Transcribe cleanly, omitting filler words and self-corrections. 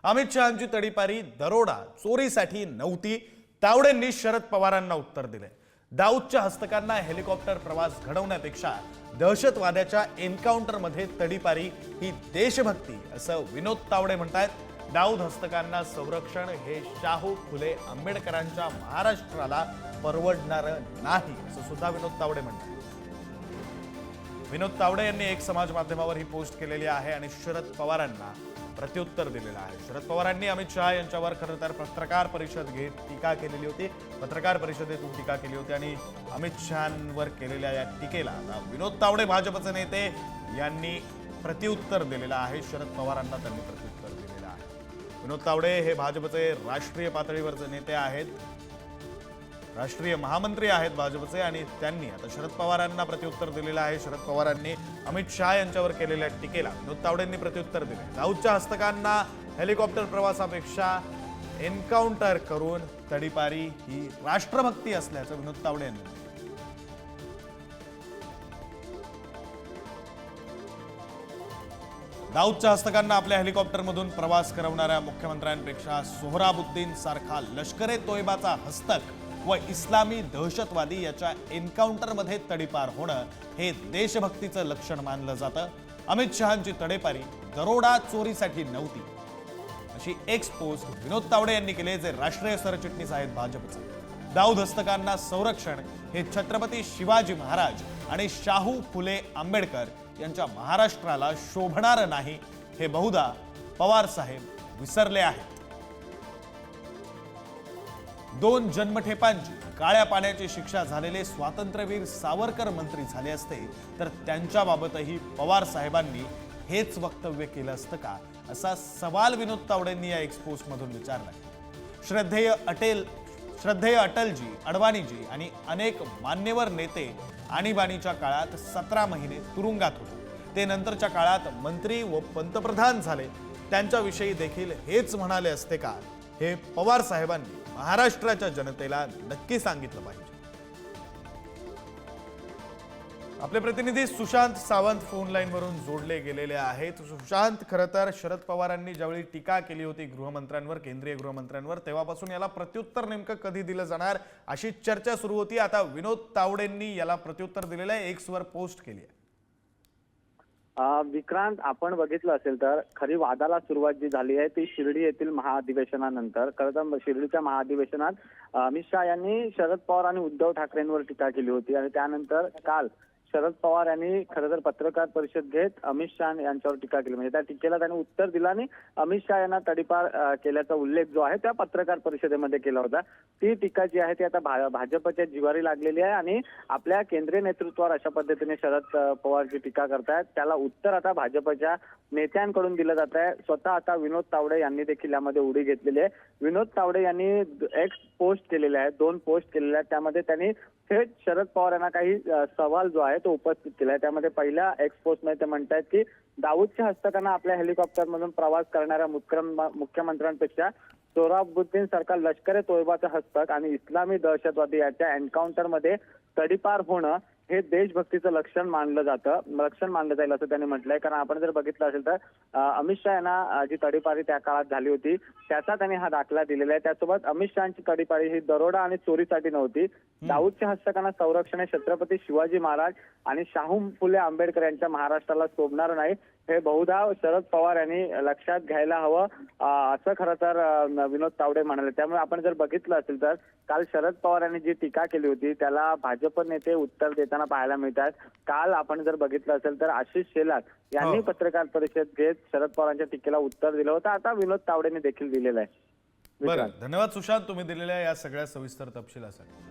अमित शहांची तडीपारी दरोडा चोरीसाठी नव्हती, तावडेंनी शरद पवारांना उत्तर दिले। दाऊदच्या हस्तकांना हेलिकॉप्टर प्रवास घडवण्यापेक्षा दहशतवाद्याच्या एन्काउंटरमध्ये तडीपारी ही देशभक्ती असं विनोद तावडे म्हणतात। दाऊद हस्तकांना संरक्षण हे शाहू फुले आंबेडकरांच्या महाराष्ट्राला परवडणार नाही असं सुद्धा विनोद तावडे म्हणतात। विनोद तावडे यांनी एक समाज माध्यमावर ही पोस्ट केलेली आहे आणि शरद पवारांना प्रत्युत्तर दिलेलं आहे। शरद पवारांनी अमित शहा यांच्यावर खरं तर पत्रकार परिषद घेत टीका केलेली होती, पत्रकार परिषदेतून टीका केली होती आणि अमित शहांवर केलेल्या या टीकेला विनोद तावडे भाजपचे नेते यांनी प्रत्युत्तर दिलेलं आहे। शरद पवारांना त्यांनी प्रत्युत्तर दिलेलं आहे। विनोद तावडे हे भाजपचे राष्ट्रीय पातळीवरचे नेते आहेत, राष्ट्रीय महामंत्री आहेत भाजपचे आणि त्यांनी आता शरद पवारांना प्रत्युत्तर दिलेलं आहे। शरद पवारांनी अमित शहा यांच्यावर केलेल्या टीकेला विनोद तावडेंनी प्रत्युत्तर दिले। दाऊदच्या हस्तकांना हेलिकॉप्टर प्रवासापेक्षा एन्काउंटर करून तडीपारी ही राष्ट्रभक्ती असल्याचं विनोद तावडे यांनी म्हटलं। दाऊदच्या हस्तकांना आपल्या हेलिकॉप्टरमधून प्रवास करवणाऱ्या मुख्यमंत्र्यांपेक्षा सोहराबुद्दीन सारखा लष्करे तोयबाचा हस्तक व इस्लामी दहशतवादी याच्या एन्काउंटरमध्ये तडीपार होणं हे देशभक्तीचं लक्षण मानलं जातं। अमित शहांची तडीपारी दरोडा चोरीसाठी नव्हती अशी एक पोस्ट विनोद तावडे यांनी केली, जे राष्ट्रीय सरचिटणीस आहेत भाजपचे। दाऊद हस्तकांना संरक्षण हे छत्रपती शिवाजी महाराज आणि शाहू फुले आंबेडकर यांच्या महाराष्ट्राला शोभणार नाही हे बहुधा पवार साहेब विसरले आहेत। दोन जन्मठेपांची काळ्या पाण्याची शिक्षा झालेले स्वातंत्र्यवीर सावरकर मंत्री झाले असते तर त्यांच्याबाबतही पवार साहेबांनी हेच वक्तव्य केलं असतं का असा सवाल विनोद तावडेंनी या एक्सपोस्ट मधून विचारला। श्रद्धेय अटलजी, अडवाणीजी आणि अनेक मान्यवर नेते आणीबाणीच्या काळात 17 महिने तुरुंगात होते, ते नंतरच्या काळात मंत्री व पंतप्रधान झाले, त्यांच्याविषयी देखील हेच म्हणाले असते का हे पवार साहेबांनी महाराष्ट्राच्या जनतेला नक्की सांगितलं पाहिजे। आपले प्रतिनिधी सुशांत सावंत फोन लाईन वरून जोडले गेलेले आहेत। सुशांत, खरं तर शरद पवारांनी ज्यावेळी टीका केली होती गृहमंत्र्यांवर, केंद्रीय गृहमंत्र्यांवर, तेव्हापासून याला प्रत्युत्तर नेमकं कधी दिलं जाणार अशी चर्चा सुरू होती। आता विनोद तावडेंनी याला प्रत्युत्तर दिलेलं आहे, एक्स वर पोस्ट केली आहे। विक्रांत, आपण बघितलं असेल तर खरी वादाला सुरुवात जी झाली आहे ती शिर्डी येथील महाअधिवेशनानंतर। खरं तर शिर्डीच्या महाअधिवेशनात अमित शहा यांनी शरद पवार आणि उद्धव ठाकरेंवर टीका केली होती आणि त्यानंतर काल शरद पवार यांनी खरं तर पत्रकार परिषद घेत अमित शहा यांच्यावर टीका केली, म्हणजे त्या टीकेला त्यांनी उत्तर दिलं आणि अमित शहा यांना तडीपार केल्याचा उल्लेख जो आहे त्या पत्रकार परिषदेमध्ये केला होता। ती टीका जी आहे ती आता भाजपच्या जिवारी लागलेली आहे आणि आपल्या केंद्रीय नेतृत्वावर अशा पद्धतीने शरद पवार जी टीका करतायत त्याला उत्तर आता भाजपच्या नेत्यांकडून दिलं जात आहे। स्वतः आता विनोद तावडे यांनी देखील यामध्ये उडी घेतलेली आहे। विनोद तावडे यांनी एक पोस्ट केलेले आहेत, 2 पोस्ट केलेल्या आहेत, त्यामध्ये त्यांनी थेट शरद पवार यांना काही सवाल जो आहे तो उपस्थित केलाय। त्यामध्ये पहिल्या एक्सपोस्ट मध्ये ते म्हणतात की दाऊदच्या हस्तकांना आपल्या हेलिकॉप्टरमधून प्रवास करणाऱ्या मुख्यमंत्र्यांपेक्षा सोहराबुद्दीन सारखा लष्करे तोयबाचा हस्तक आणि इस्लामी दहशतवादी याच्या एन्काउंटरमध्ये तडीपार होणं हे देशभक्तीचं लक्षण मानलं जाईल असं त्यांनी म्हटलंय। कारण आपण जर बघितलं असेल तर अमित शहा यांना जी तडीपारी त्या काळात झाली होती त्याचा त्यांनी हा दाखला दिलेला आहे। त्यासोबत अमित शहांची तडीपारी ही दरोडा आणि चोरीसाठी नव्हती, दाऊदच्या हस्तकांना संरक्षण हे छत्रपती शिवाजी महाराज आणि शाहू फुले आंबेडकर यांच्या महाराष्ट्राला शोभणार नाही हे बहुधा शरद पवार यांनी लक्षात घ्यायला हवं असं खरं तर विनोद तावडे म्हणाले। त्यामुळे आपण जर बघितलं असेल तर काल शरद पवार यांनी जी टीका केली होती त्याला भाजप नेते उत्तर देताना पाहायला मिळतात। काल आपण जर बघितलं असेल तर आशिष शेलार यांनी पत्रकार परिषद घेत शरद पवारांच्या टीकेला उत्तर दिलं होतं, आता विनोद तावडेने देखील दिलेलं आहे। बरं, धन्यवाद सुशांत, तुम्ही दिलेल्या या सगळ्या सविस्तर तपशिलासाठी।